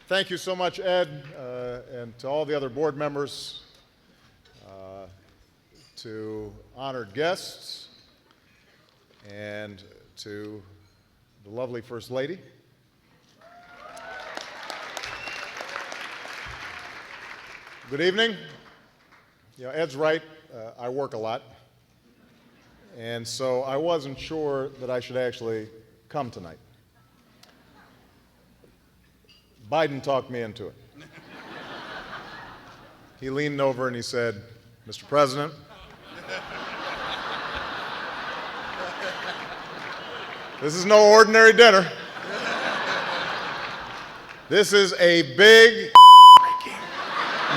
Thank you so much, Ed, and to all the other board members, to honored guests, and to the lovely First Lady. Good evening. You know, Ed's right, I work a lot, and so I wasn't sure that I should actually come tonight. Biden talked me into it. He leaned over and he said, "Mr. President, this is no ordinary dinner. This is a big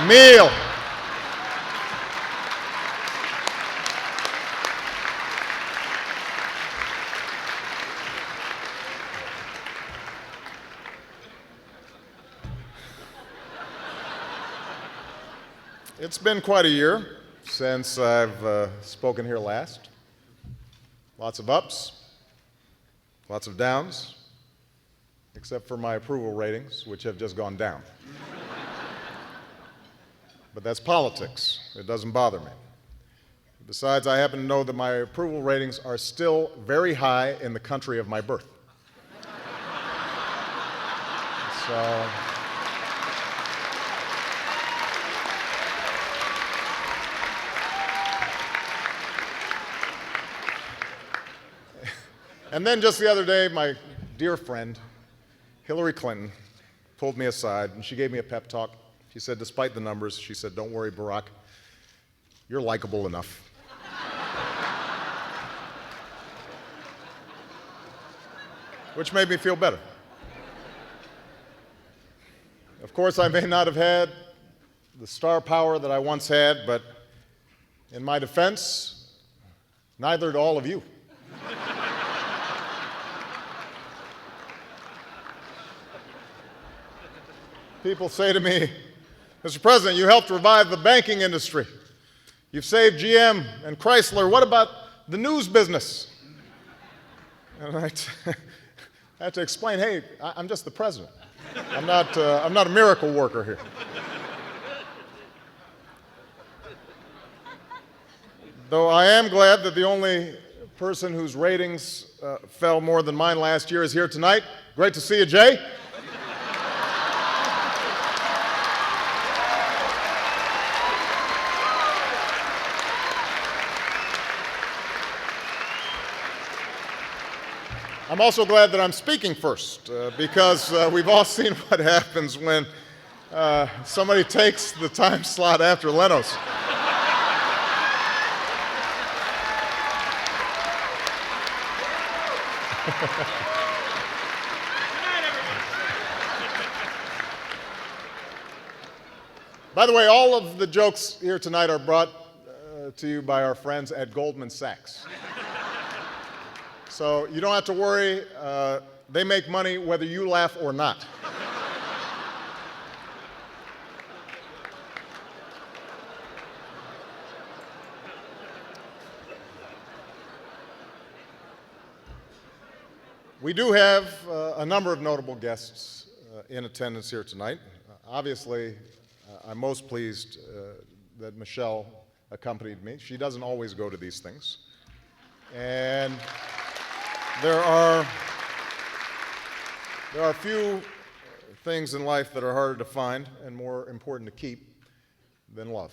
meal. It's been quite a year since I've spoken here last. Lots of ups, lots of downs, except for my approval ratings, which have just gone down. But that's politics. It doesn't bother me. Besides, I happen to know that my approval ratings are still very high in the country of my birth. So, and then just the other day, my dear friend, Hillary Clinton, pulled me aside and she gave me a pep talk. She said, despite the numbers, she said, "Don't worry, Barack, you're likable enough." Which made me feel better. Of course, I may not have had the star power that I once had, but in my defense, neither do all of you. People say to me, "Mr. President, you helped revive the banking industry. You've saved GM and Chrysler. What about the news business?" And I have to explain, hey, I'm just the president. I'm not a miracle worker here. Though I am glad that the only person whose ratings fell more than mine last year is here tonight. Great to see you, Jay. I'm also glad that I'm speaking first because we've all seen what happens when somebody takes the time slot after Leno's. By the way, all of the jokes here tonight are brought to you by our friends at Goldman Sachs. So you don't have to worry, they make money whether you laugh or not. We do have a number of notable guests in attendance here tonight. Obviously, I'm most pleased that Michelle accompanied me. She doesn't always go to these things. And there are few things in life that are harder to find and more important to keep than love.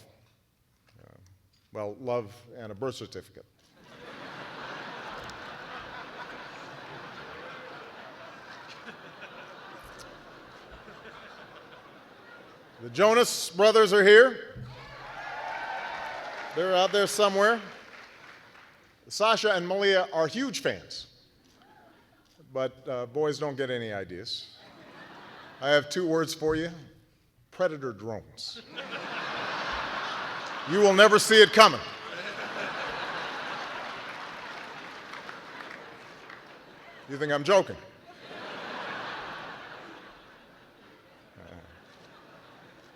Well, love and a birth certificate. The Jonas brothers are here. They're out there somewhere. Sasha and Malia are huge fans. But boys don't get any ideas. I have 2 words for you: predator drones. You will never see it coming. You think I'm joking?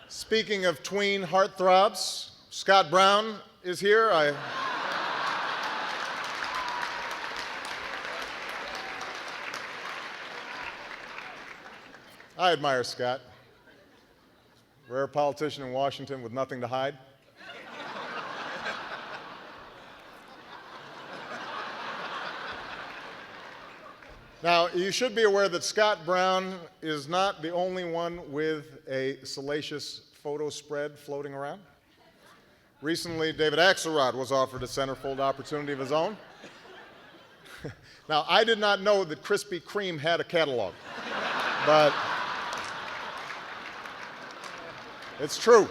Speaking of tween heartthrobs, Scott Brown is here. I admire Scott. Rare politician in Washington with nothing to hide. Now, you should be aware that Scott Brown is not the only one with a salacious photo spread floating around. Recently, David Axelrod was offered a centerfold opportunity of his own. Now, I did not know that Krispy Kreme had a catalog, but it's true.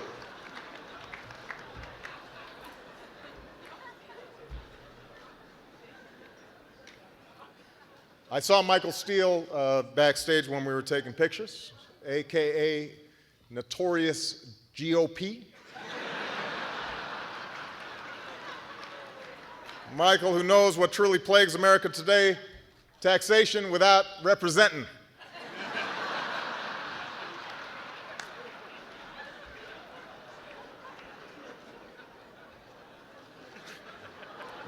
I saw Michael Steele backstage when we were taking pictures, AKA Notorious GOP. Michael, who knows what truly plagues America today, taxation without representing.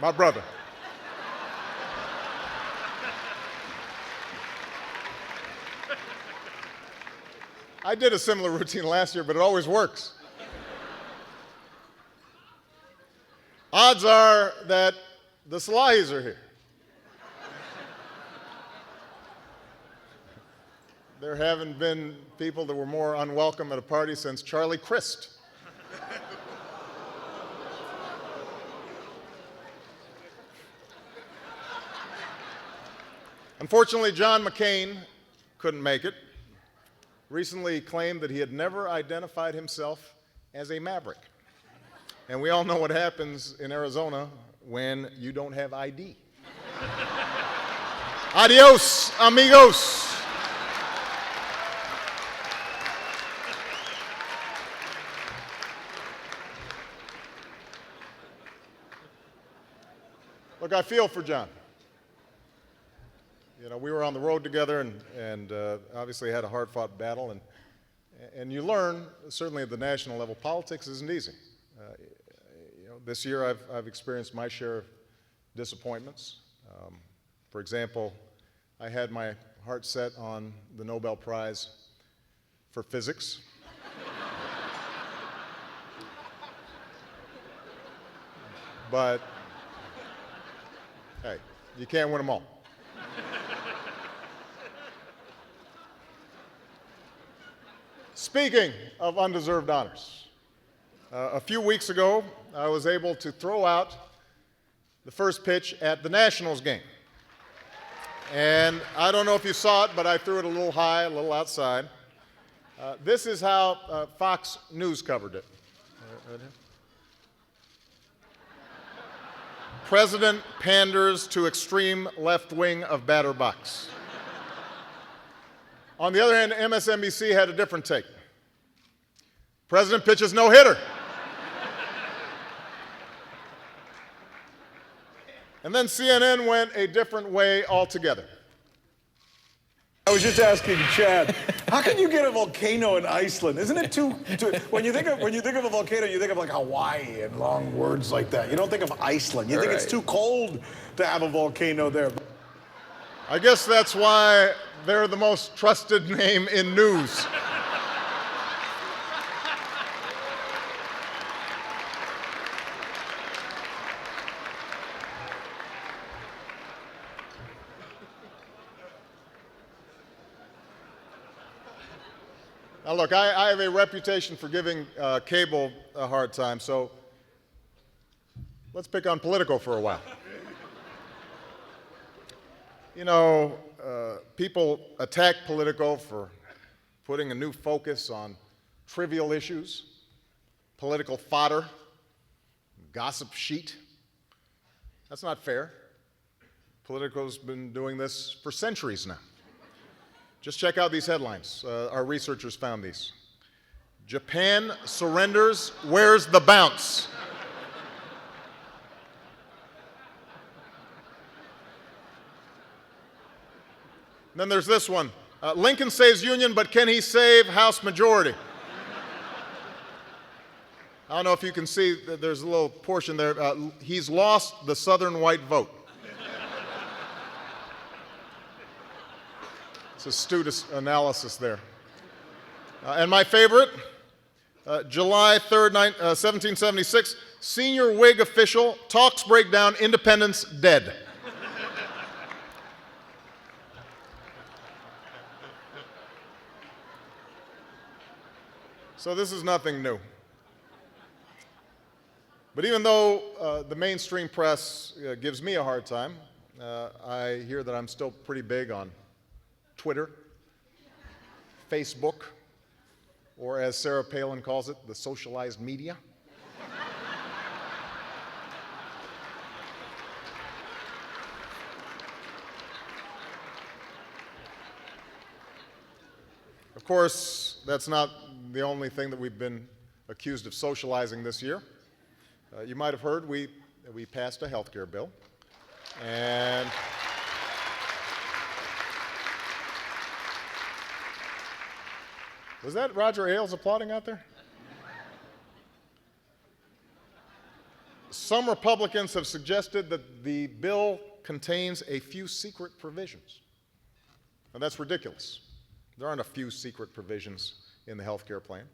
My brother. I did a similar routine last year, but it always works. Odds are that the Salahis are here. There haven't been people that were more unwelcome at a party since Charlie Crist. Unfortunately, John McCain couldn't make it. Recently he claimed that he had never identified himself as a maverick. And we all know what happens in Arizona when you don't have ID. Adios, amigos. Look, I feel for John. You know, we were on the road together and obviously had a hard-fought battle. And you learn, certainly at the national level, politics isn't easy. This year I've experienced my share of disappointments. For example, I had my heart set on the Nobel Prize for physics. But, hey, you can't win them all. Speaking of undeserved honors, a few weeks ago, I was able to throw out the first pitch at the Nationals game. And I don't know if you saw it, but I threw it a little high, a little outside. This is how Fox News covered it. President panders to extreme left wing of batter box. On the other hand, MSNBC had a different take. President pitches no-hitter. And then CNN went a different way altogether. I was just asking Chad, how can you get a volcano in Iceland? Isn't it too when you think of a volcano, you think of like Hawaii and long words like that. You don't think of Iceland. You think it's too cold to have a volcano there. I guess that's why they're the most trusted name in news. Now look, I have a reputation for giving cable a hard time, so let's pick on Politico for a while. You know, people attack Politico for putting a new focus on trivial issues, political fodder, gossip sheet. That's not fair. Politico's been doing this for centuries now. Just check out these headlines. Our researchers found these. Japan surrenders, where's the bounce? Then there's this one. Lincoln saves Union, but can he save House majority? I don't know if you can see, there's a little portion there. He's lost the Southern white vote. It's astute analysis there. And my favorite, July 3rd, 1776, senior Whig official, talks break down, independence dead. So this is nothing new. But even though the mainstream press gives me a hard time, I hear that I'm still pretty big on Twitter, Facebook, or as Sarah Palin calls it, the socialized media. Of course, that's not the only thing that we've been accused of socializing this year. You might have heard we passed a health care bill. And was that Roger Ailes applauding out there? Some Republicans have suggested that the bill contains a few secret provisions. Now, that's ridiculous. There aren't a few secret provisions in the health care plan.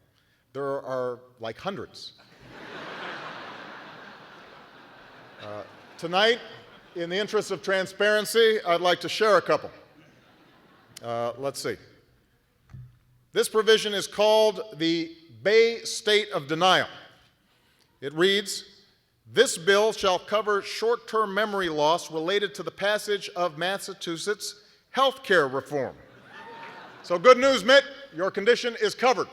There are like hundreds. Tonight, in the interest of transparency, I'd like to share a couple. Let's see. This provision is called the Bay State of Denial. It reads, "This bill shall cover short-term memory loss related to the passage of Massachusetts health care reform." So good news, Mitt, your condition is covered.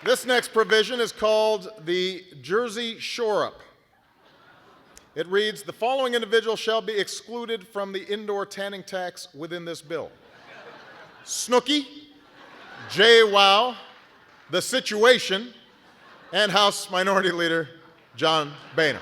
This next provision is called the Jersey Shore Up. It reads, "The following individuals shall be excluded from the indoor tanning tax within this bill: Snooki, JWoww, The Situation, and House Minority Leader John Boehner."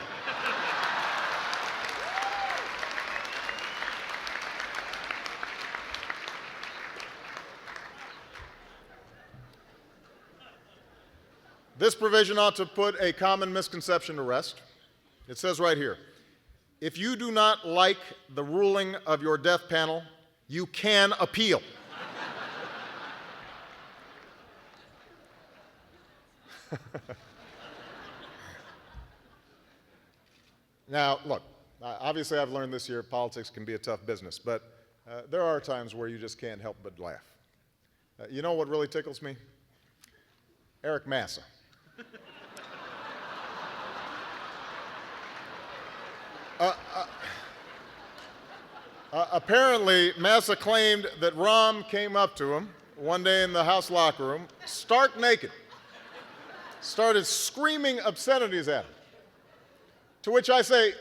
This provision ought to put a common misconception to rest. It says right here, if you do not like the ruling of your death panel, you can appeal. Now, look, obviously I've learned this year politics can be a tough business, but there are times where you just can't help but laugh. You know what really tickles me? Eric Massa. Apparently, Massa claimed that Rahm came up to him one day in the House locker room, stark naked, started screaming obscenities at him. To which I say,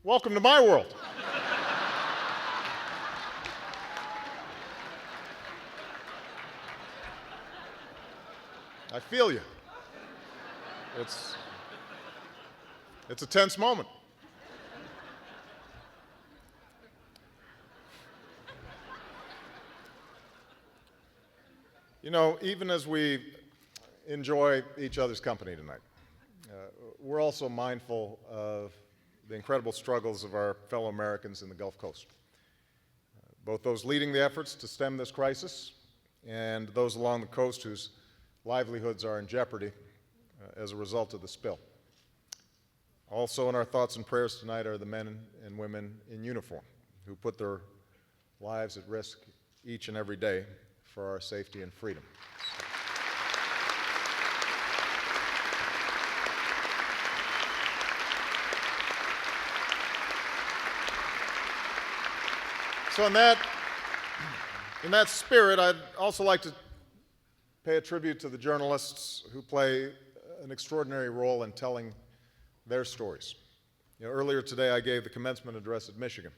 welcome to my world. I feel you. It's a tense moment. You know, even as we enjoy each other's company tonight, we're also mindful of the incredible struggles of our fellow Americans in the Gulf Coast, both those leading the efforts to stem this crisis and those along the coast whose livelihoods are in jeopardy as a result of the spill. Also in our thoughts and prayers tonight are the men and women in uniform who put their lives at risk each and every day for our safety and freedom. So in that spirit, I'd also like to pay a tribute to the journalists who play an extraordinary role in telling their stories. You know, earlier today, I gave the commencement address at Michigan,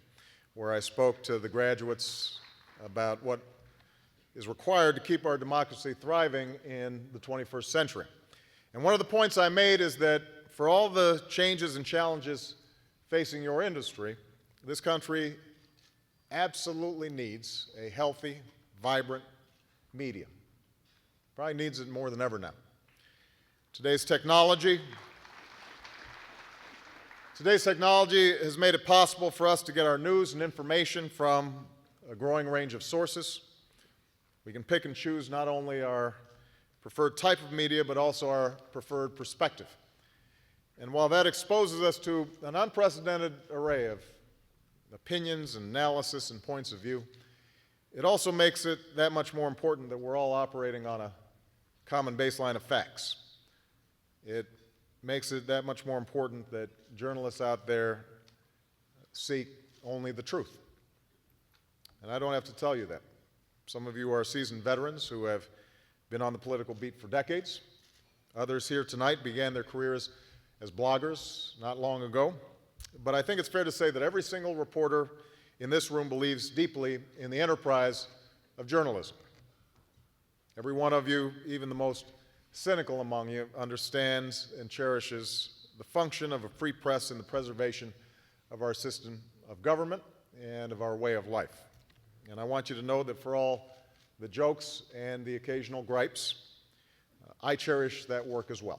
where I spoke to the graduates about what is required to keep our democracy thriving in the 21st century. And one of the points I made is that for all the changes and challenges facing your industry, this country absolutely needs a healthy, vibrant media. Probably needs it more than ever now. Today's technology Today's technology has made it possible for us to get our news and information from a growing range of sources. We can pick and choose not only our preferred type of media, but also our preferred perspective. And while that exposes us to an unprecedented array of opinions and analysis and points of view, it also makes it that much more important that we're all operating on a common baseline of facts. It makes it that much more important that journalists out there seek only the truth. And I don't have to tell you that. Some of you are seasoned veterans who have been on the political beat for decades. Others here tonight began their careers as bloggers not long ago. But I think it's fair to say that every single reporter in this room believes deeply in the enterprise of journalism. Every one of you, even the most cynical among you, understands and cherishes the function of a free press in the preservation of our system of government and of our way of life. And I want you to know that for all the jokes and the occasional gripes, I cherish that work as well.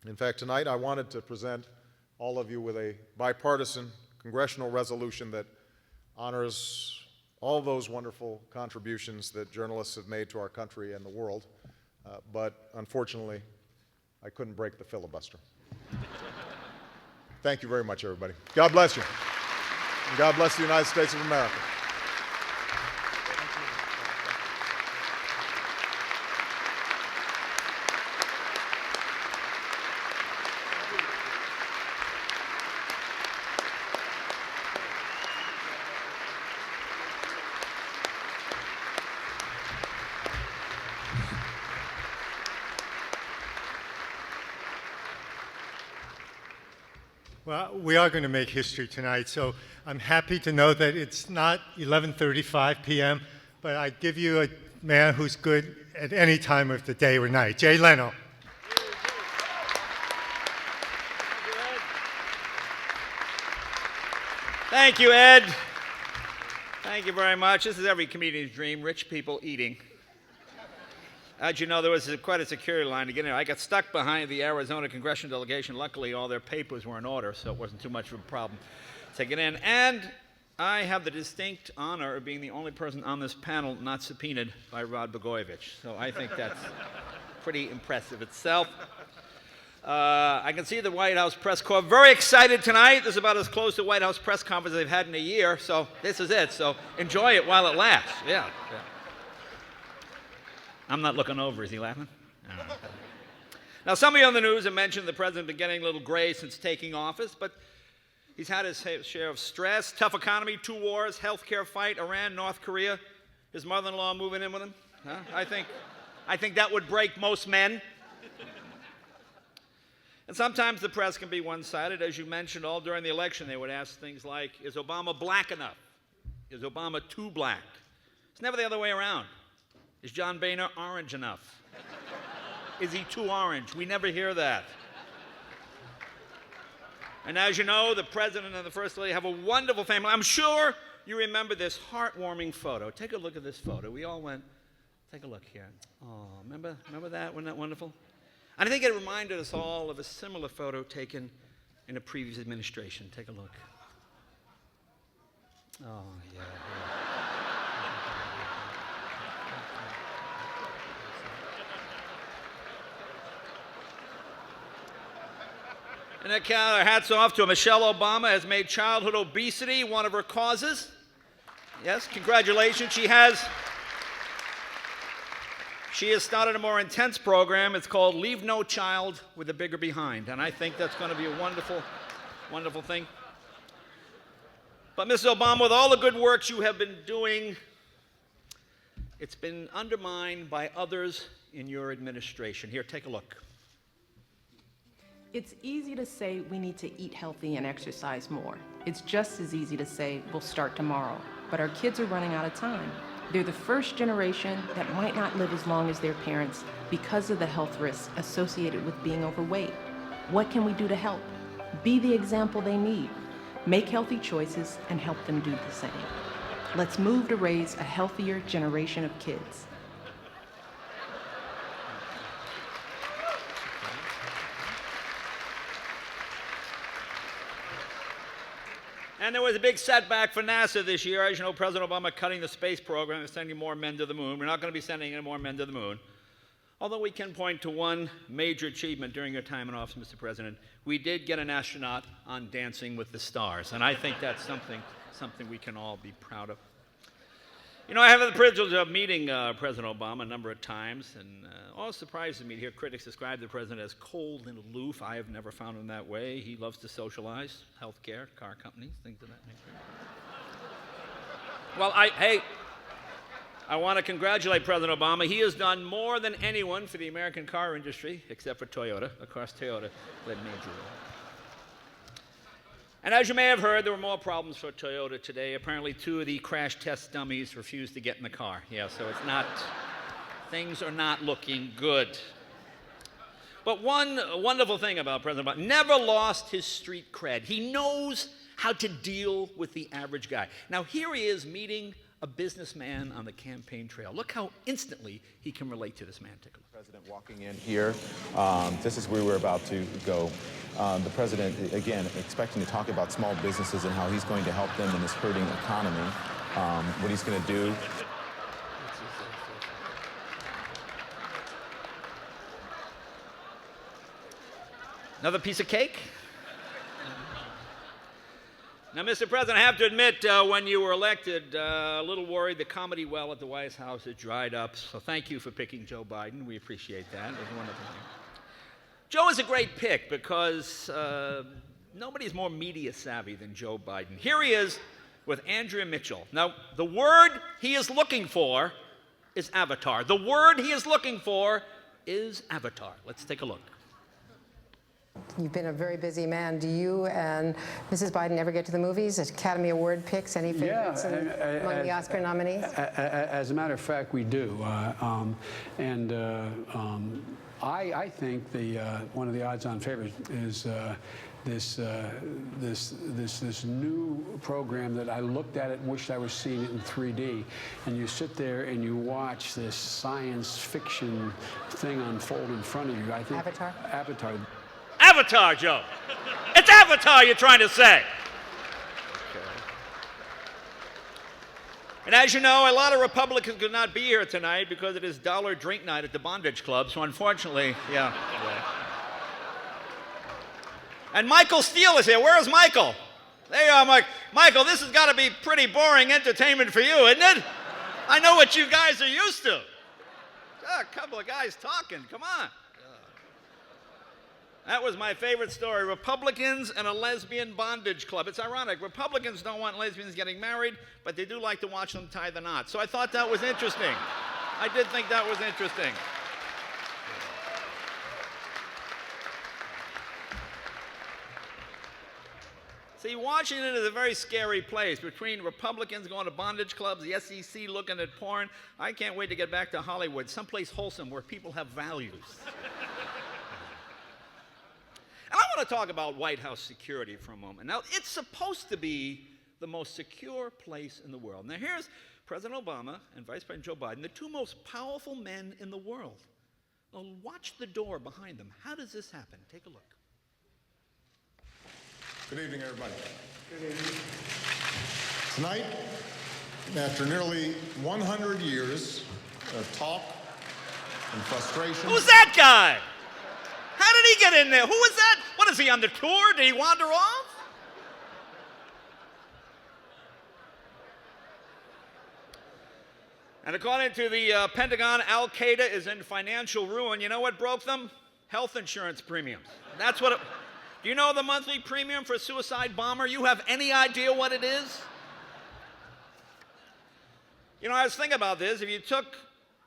In fact, tonight I wanted to present all of you with a bipartisan congressional resolution that honors all those wonderful contributions that journalists have made to our country and the world. But unfortunately, I couldn't break the filibuster. Thank you very much, everybody. God bless you. And God bless the United States of America. Well, we are going to make history tonight, so I'm happy to know that it's not 11:35 p.m., but I give you a man who's good at any time of the day or night, Jay Leno. Thank you, Ed. Thank you very much. This is every comedian's dream, rich people eating. As you know, there was quite a security line to get in. I got stuck behind the Arizona congressional delegation. Luckily, all their papers were in order, so it wasn't too much of a problem to get in. And I have the distinct honor of being the only person on this panel not subpoenaed by Rod Blagojevich. So I think that's pretty impressive itself. I can see the White House press corps very excited tonight. This is about as close to White House press conference as they've had in a year, so this is it. So enjoy it while it lasts. Yeah. I'm not looking over. Is he laughing? Now, some of you on the news have mentioned the president been getting a little gray since taking office, but he's had his share of stress, tough economy, 2 wars, healthcare fight, Iran, North Korea, his mother-in-law moving in with him. Huh? I think that would break most men. And sometimes the press can be one-sided. As you mentioned, all during the election, they would ask things like, is Obama black enough? Is Obama too black? It's never the other way around. Is John Boehner orange enough? Is he too orange? We never hear that. And as you know, the president and the first lady have a wonderful family. I'm sure you remember this heartwarming photo. Take a look at this photo. We all went, take a look here. Oh, remember that? Wasn't that wonderful? And I think it reminded us all of a similar photo taken in a previous administration. Take a look. Oh, yeah. And our hats off to Michelle Obama, has made childhood obesity one of her causes. Yes, congratulations. She has started a more intense program. It's called Leave No Child with a Bigger Behind. And I think that's going to be a wonderful, wonderful thing. But Mrs. Obama, with all the good work you have been doing, it's been undermined by others in your administration. Here, take a look. It's easy to say we need to eat healthy and exercise more. It's just as easy to say we'll start tomorrow. But our kids are running out of time. They're the first generation that might not live as long as their parents because of the health risks associated with being overweight. What can we do to help? Be the example they need. Make healthy choices and help them do the same. Let's move to raise a healthier generation of kids. there was a big setback for NASA this year. As you know, President Obama cutting the space program and sending more men to the moon. We're not going to be sending any more men to the moon. Although we can point to one major achievement during your time in office, Mr. President. We did get an astronaut on Dancing with the Stars, and I think that's something we can all be proud of. You know, I have the privilege of meeting President Obama a number of times, and all surprises me to hear critics describe the president as cold and aloof. I have never found him that way. He loves to socialize, healthcare, car companies, things of that nature. Well, I want to congratulate President Obama. He has done more than anyone for the American car industry, except for Toyota. Of course, Toyota led major role. And as you may have heard, there were more problems for Toyota today. Apparently, 2 of the crash test dummies refused to get in the car. Yeah, so things are not looking good. But one wonderful thing about President Obama, never lost his street cred. He knows how to deal with the average guy. Now, here he is meeting a businessman on the campaign trail. Look how instantly he can relate to this man. Take a look. President walking in here, this is where we're about to go. The president, again, expecting to talk about small businesses and how he's going to help them in this hurting economy, what he's going to do. Another piece of cake? Now, Mr. President, I have to admit, when you were elected, a little worried the comedy well at the White House had dried up. So thank you for picking Joe Biden. We appreciate that. It was a wonderful thing. Joe is a great pick because nobody's more media savvy than Joe Biden. Here he is with Andrea Mitchell. Now, the word he is looking for is avatar. The word he is looking for is avatar. Let's take a look. You've been a very busy man. Do you and Mrs. Biden ever get to the movies? Academy Award picks? Any favorites among the Oscar nominees? As a matter of fact, we do. I think one of the odds-on favorites is this new program that I looked at it and wished I was seeing it in 3D. And you sit there and you watch this science fiction thing unfold in front of you. I think Avatar? Avatar. Avatar, Joe. It's Avatar you're trying to say. Okay. And as you know, a lot of Republicans could not be here tonight because it is dollar drink night at the Bondage Club. So unfortunately, yeah. And Michael Steele is here. Where is Michael? There you are, Mike. Michael, this has got to be pretty boring entertainment for you, isn't it? I know what you guys are used to. A couple of guys talking. Come on. That was my favorite story. Republicans and a lesbian bondage club. It's ironic. Republicans don't want lesbians getting married, but they do like to watch them tie the knot. So I thought that was interesting. I did think that was interesting. See, Washington is a very scary place. Between Republicans going to bondage clubs, the SEC looking at porn, I can't wait to get back to Hollywood, someplace wholesome where people have values. And I want to talk about White House security for a moment. Now, it's supposed to be the most secure place in the world. Now, here's President Obama and Vice President Joe Biden, the 2 most powerful men in the world. Well, watch the door behind them. How does this happen? Take a look. Good evening, everybody. Good evening. Tonight, after nearly 100 years of talk and frustration... Who's that guy? How did he get in there? Who is that? What is he, on the tour? Did he wander off? And according to the Pentagon, Al-Qaeda is in financial ruin. You know what broke them? Health insurance premiums. That's what it... Do you know the monthly premium for a suicide bomber? You have any idea what it is? You know, I was thinking about this. If you took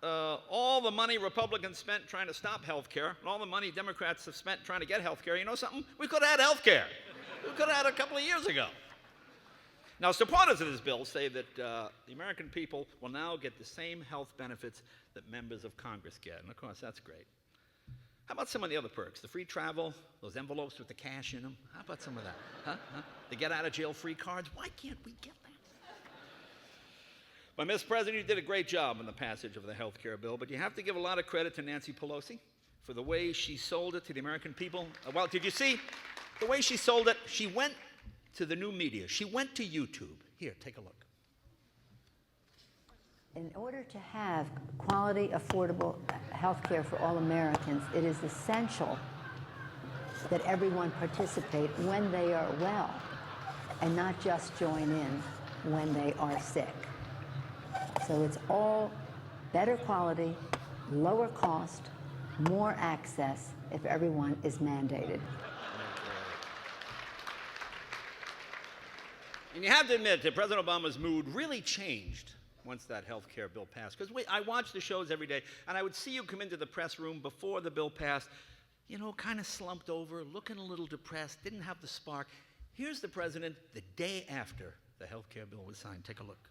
all the money Republicans spent trying to stop health care and all the money Democrats have spent trying to get health care, you know something? We could have had health care. We could have had it a couple of years ago. Now, supporters of this bill say that the American people will now get the same health benefits that members of Congress get. And, of course, that's great. How about some of the other perks? The free travel, those envelopes with the cash in them. How about some of that? Huh? The get-out-of-jail-free cards. Why can't we get that? But, Mr. President, you did a great job in the passage of the health care bill, but you have to give a lot of credit to Nancy Pelosi for the way she sold it to the American people. Well, did you see the way she sold it? She went to the new media. She went to YouTube. Here, take a look. In order to have quality, affordable health care for all Americans, it is essential that everyone participate when they are well and not just join in when they are sick. So it's all better quality, lower cost, more access if everyone is mandated. And you have to admit that President Obama's mood really changed once that health care bill passed. Because I watched the shows every day, and I would see you come into the press room before the bill passed, you know, kind of slumped over, looking a little depressed, didn't have the spark. Here's the president the day after the health care bill was signed. Take a look.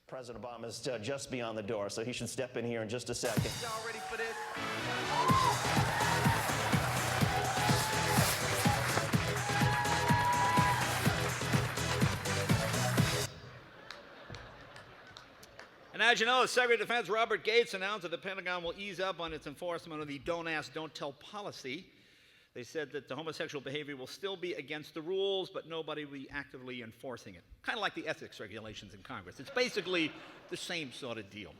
President Obama's just beyond the door, so he should step in here in just a second. Y'all ready for this? And as you know, Secretary of Defense Robert Gates announced that the Pentagon will ease up on its enforcement of the don't ask, don't tell policy. They said that the homosexual behavior will still be against the rules, but nobody will be actively enforcing it. Kind of like the ethics regulations in Congress. It's basically the same sort of deal.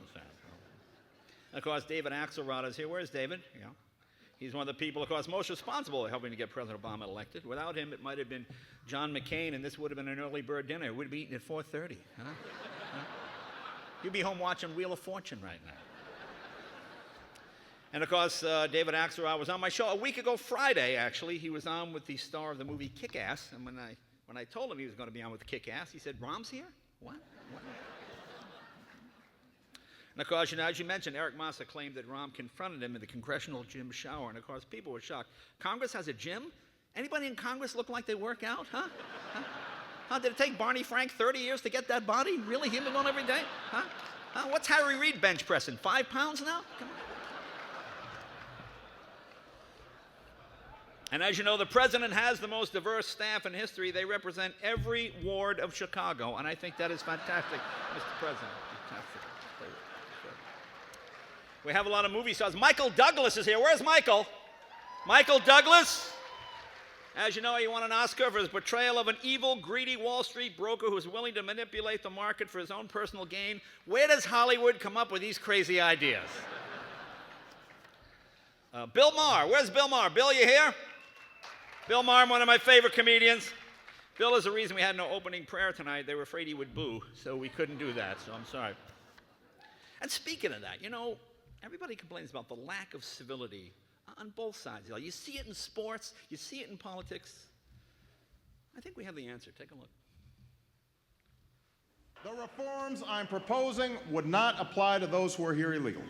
And of course, David Axelrod is here. Where's David? Yeah. He's one of the people, of course, most responsible for helping to get President Obama elected. Without him, it might have been John McCain, and this would have been an early bird dinner. We'd be eating at 4:30. Huh? You'd be home watching Wheel of Fortune right now. And of course, David Axelrod was on my show a week ago Friday, actually. He was on with the star of the movie Kick-Ass. And when I told him he was going to be on with Kick-Ass, he said, Rom's here? What? And of course, you know, as you mentioned, Eric Massa claimed that Rom confronted him in the congressional gym shower. And of course, people were shocked. Congress has a gym? Anybody in Congress look like they work out? Huh? Huh? Did it take Barney Frank 30 years to get that body? Really? Him alone every day? Huh? What's Harry Reid bench pressing? 5 pounds now? Come on. And as you know, the president has the most diverse staff in history. They represent every ward of Chicago, and I think that is fantastic, Mr. President. Fantastic. We have a lot of movie stars. Michael Douglas is here. Where's Michael? Michael Douglas. As you know, he won an Oscar for his portrayal of an evil, greedy Wall Street broker who is willing to manipulate the market for his own personal gain. Where does Hollywood come up with these crazy ideas? Bill Maher. Where's Bill Maher? Bill, you here? Bill Maher, one of my favorite comedians. Bill is the reason we had no opening prayer tonight. They were afraid he would boo, so we couldn't do that, so I'm sorry. And speaking of that, you know, everybody complains about the lack of civility on both sides. You see it in sports, you see it in politics. I think we have the answer. Take a look. The reforms I'm proposing would not apply to those who are here illegally.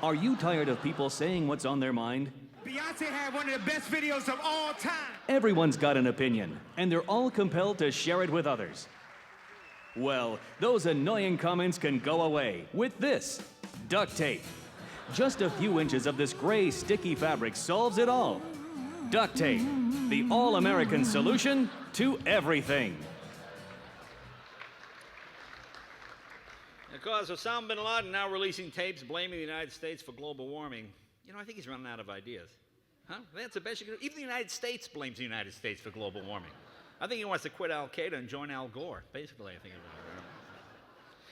Are you tired of people saying what's on their mind? Beyonce had one of the best videos of all time. Everyone's got an opinion, and they're all compelled to share it with others. Well, those annoying comments can go away with this duct tape. Just a few inches of this gray, sticky fabric solves it all. Duct tape, the all-American solution to everything. Of course, Osama bin Laden now releasing tapes blaming the United States for global warming. You know, I think he's running out of ideas. Huh? That's the best you can do. Even the United States blames the United States for global warming. I think he wants to quit Al-Qaeda and join Al Gore, basically, I think.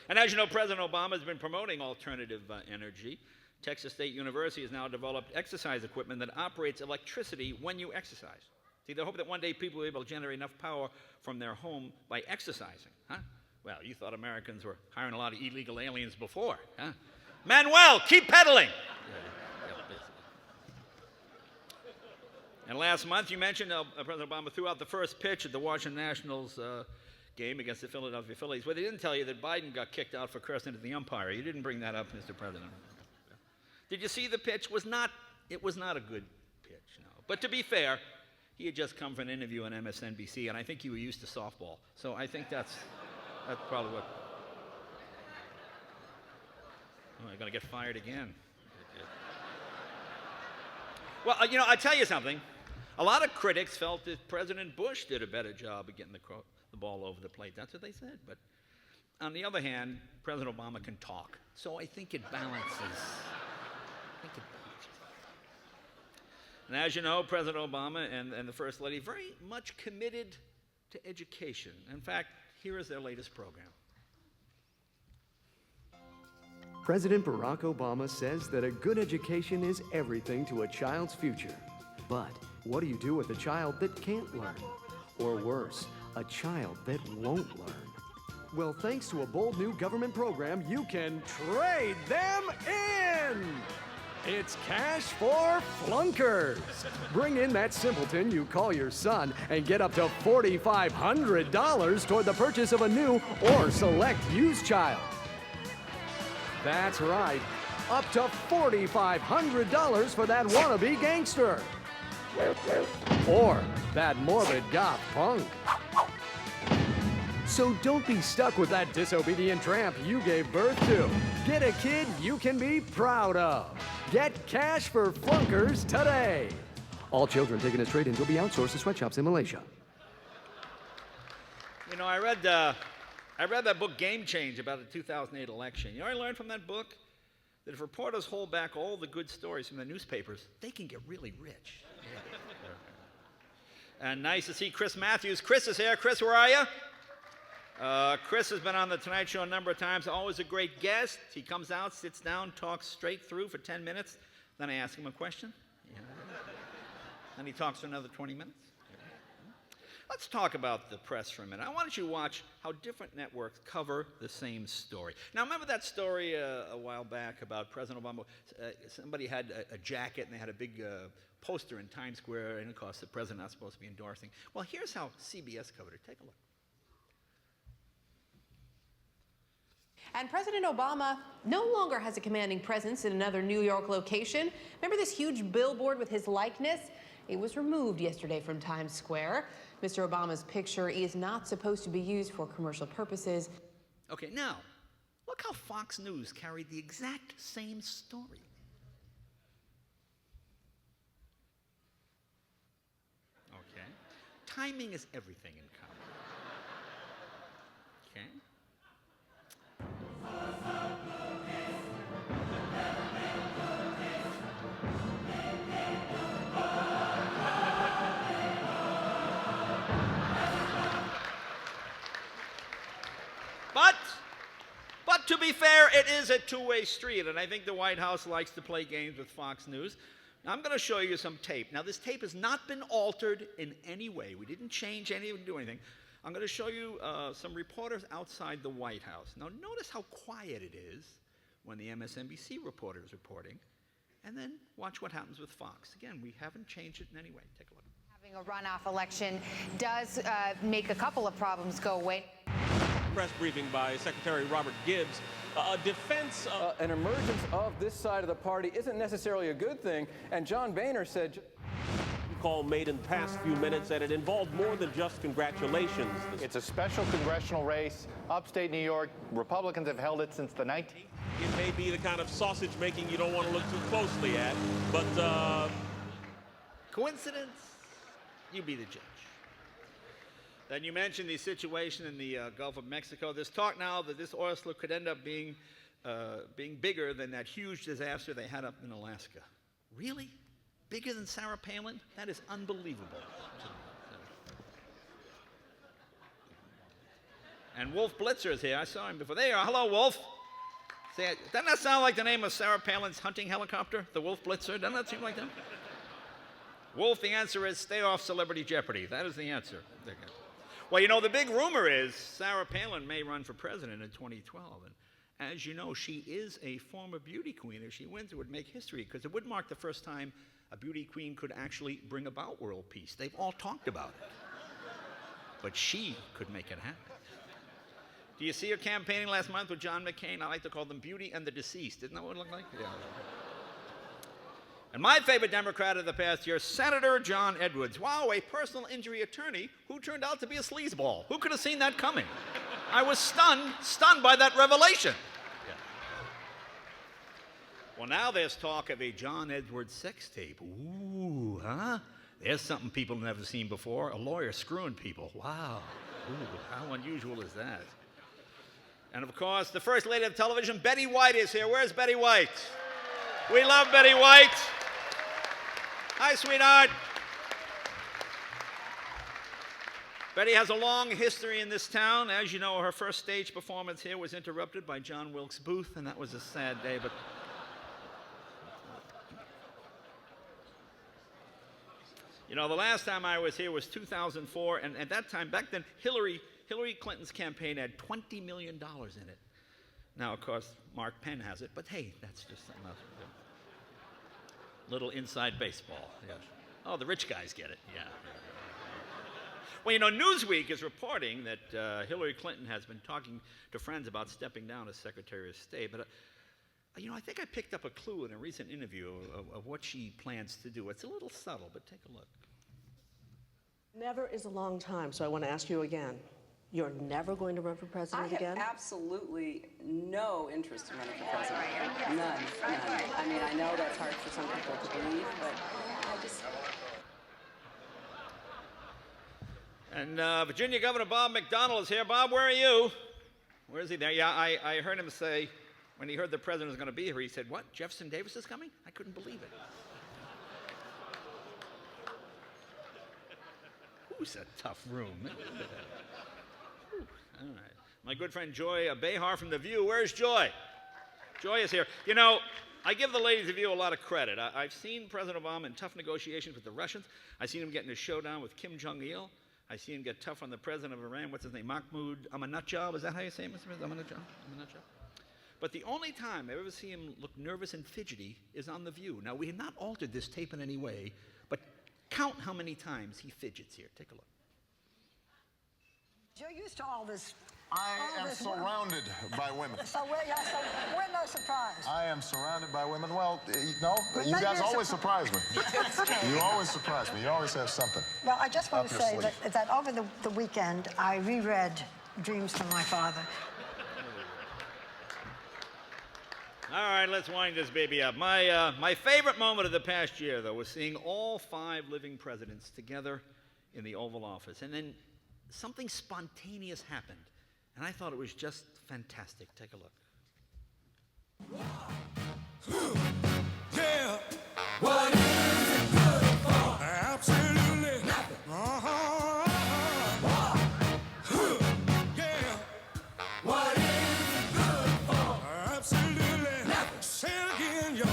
And as you know, President Obama has been promoting alternative energy. Texas State University has now developed exercise equipment that operates electricity when you exercise. See, they hope that one day people will be able to generate enough power from their home by exercising. Huh? Well, you thought Americans were hiring a lot of illegal aliens before. Huh? Manuel, keep pedaling. And last month, you mentioned President Obama threw out the first pitch at the Washington Nationals game against the Philadelphia Phillies. But they didn't tell you that Biden got kicked out for cursing at the umpire. You didn't bring that up, Mr. President. Did you see the pitch? It was not a good pitch, no. But to be fair, he had just come for an interview on MSNBC, and I think he was used to softball. So I think that's probably what. Oh, I'm going to get fired again. Well, you know, I tell you something. A lot of critics felt that President Bush did a better job of getting the ball over the plate. That's what they said. But on the other hand, President Obama can talk. So I think it balances. And as you know, President Obama and the First Lady very much committed to education. In fact, here is their latest program. President Barack Obama says that a good education is everything to a child's future. But what do you do with a child that can't learn? Or worse, a child that won't learn? Well, thanks to a bold new government program, you can trade them in! It's Cash for Flunkers. Bring in that simpleton you call your son and get up to $4,500 toward the purchase of a new or select used child. That's right, up to $4,500 for that wannabe gangster. Or that morbid goth punk. So don't be stuck with that disobedient tramp you gave birth to. Get a kid you can be proud of. Get Cash for Flunkers today. All children taken as trade-ins will be outsourced to sweatshops in Malaysia. You know, I read that book, Game Change, about the 2008 election. You know what I learned from that book? That if reporters hold back all the good stories from the newspapers, they can get really rich. And nice to see Chris Matthews. Chris is here. Chris, where are you? Chris has been on The Tonight Show a number of times. Always a great guest. He comes out, sits down, talks straight through for 10 minutes. Then I ask him a question. Yeah. Then he talks for another 20 minutes. Let's talk about the press for a minute. I want you to watch how different networks cover the same story. Now, remember that story a while back about President Obama? Somebody had a jacket and they had a big poster in Times Square, and of course the president not supposed to be endorsing. Well, here's how CBS covered it. Take a look. And President Obama no longer has a commanding presence in another New York location. Remember this huge billboard with his likeness? It was removed yesterday from Times Square. Mr. Obama's picture is not supposed to be used for commercial purposes. Okay, now, look how Fox News carried the exact same story. Okay. Timing is everything in comedy. Okay. But to be fair, it is a two-way street, and I think the White House likes to play games with Fox News. Now, I'm going to show you some tape. Now, this tape has not been altered in any way. We didn't change anything, do anything. I'm going to show you some reporters outside the White House. Now, notice how quiet it is when the MSNBC reporter is reporting, and then watch what happens with Fox. Again, we haven't changed it in any way. Take a look. Having a runoff election does make a couple of problems go away. Press briefing by Secretary Robert Gibbs. Defense of an emergence of this side of the party isn't necessarily a good thing, and John Boehner said call made in the past few minutes that it involved more than just congratulations. It's a special congressional race, upstate New York. Republicans have held it since the 19th. It may be the kind of sausage making you don't want to look too closely at, but coincidence? You be the judge. Then you mentioned the situation in the Gulf of Mexico. There's talk now that this oil slick could end up being bigger than that huge disaster they had up in Alaska. Really? Bigger than Sarah Palin? That is unbelievable. And Wolf Blitzer is here. I saw him before. There you are. Hello, Wolf. Doesn't that sound like the name of Sarah Palin's hunting helicopter? The Wolf Blitzer? Doesn't that seem like that? Wolf, the answer is stay off Celebrity Jeopardy. That is the answer. Well, you know, the big rumor is Sarah Palin may run for president in 2012. And as you know, she is a former beauty queen. If she wins, it would make history because it would mark the first time a beauty queen could actually bring about world peace. They've all talked about it. But she could make it happen. Do you see her campaigning last month with John McCain? I like to call them Beauty and the Deceased. Isn't that what it looked like? Yeah. And my favorite Democrat of the past year, Senator John Edwards. Wow, a personal injury attorney who turned out to be a sleazeball. Who could have seen that coming? I was stunned by that revelation. Yeah. Well, now there's talk of a John Edwards sex tape. Ooh, huh? There's something people have never seen before. A lawyer screwing people. Wow. Ooh, how unusual is that? And of course, the First Lady of Television, Betty White, is here. Where's Betty White? We love Betty White. Hi, sweetheart. Betty has a long history in this town. As you know, her first stage performance here was interrupted by John Wilkes Booth, and that was a sad day, but you know, the last time I was here was 2004, and at that time, back then, Hillary Clinton's campaign had $20 million in it. Now, of course, Mark Penn has it, but hey, that's just something else. Little inside baseball, yes. Oh, the rich guys get it, yeah. Well, you know, Newsweek is reporting that Hillary Clinton has been talking to friends about stepping down as Secretary of State, but you know, I think I picked up a clue in a recent interview of what she plans to do. It's a little subtle, but take a look. Never is a long time, so I want to ask you again. You're never going to run for president again? I have absolutely no interest in running for president. None. I mean, I know that's hard for some people to believe, but I just... And Virginia Governor Bob McDonnell is here. Bob, where are you? Where is he there? Yeah, I heard him say, when he heard the president was going to be here, he said, what, Jefferson Davis is coming? I couldn't believe it. Who's a tough room? All right. My good friend Joy Behar from The View. Where's Joy? Joy is here. You know, I give the ladies of The View a lot of credit. I've seen President Obama in tough negotiations with the Russians. I've seen him get in a showdown with Kim Jong-il. I see him get tough on the president of Iran. What's his name? Mahmoud Ahmadinejad. Is that how you say it, Mr. Ahmadinejad? But the only time I ever see him look nervous and fidgety is on The View. Now, we have not altered this tape in any way, but count how many times he fidgets here. Take a look. You're used to all this. I am surrounded by women. So we're no surprise. I am surrounded by women. Well, no, you guys always surprise me. You always surprise me. You always have something. Well, I just want to say that over the weekend, I reread Dreams from My Father. All right, let's wind this baby up. My favorite moment of the past year, though, was seeing all 5 living presidents together in the Oval Office. And then something spontaneous happened, and I thought it was just fantastic. Take a look. Yeah. What is it good for? Absolutely nothing. Yeah. What is it good for? Absolutely nothing. Say it again, y'all.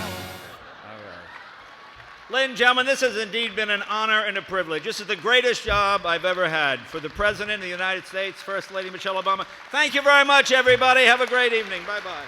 Ladies and gentlemen, this has indeed been an honor and a privilege. This is the greatest job I've ever had for the President of the United States, First Lady Michelle Obama. Thank you very much, everybody. Have a great evening. Bye-bye.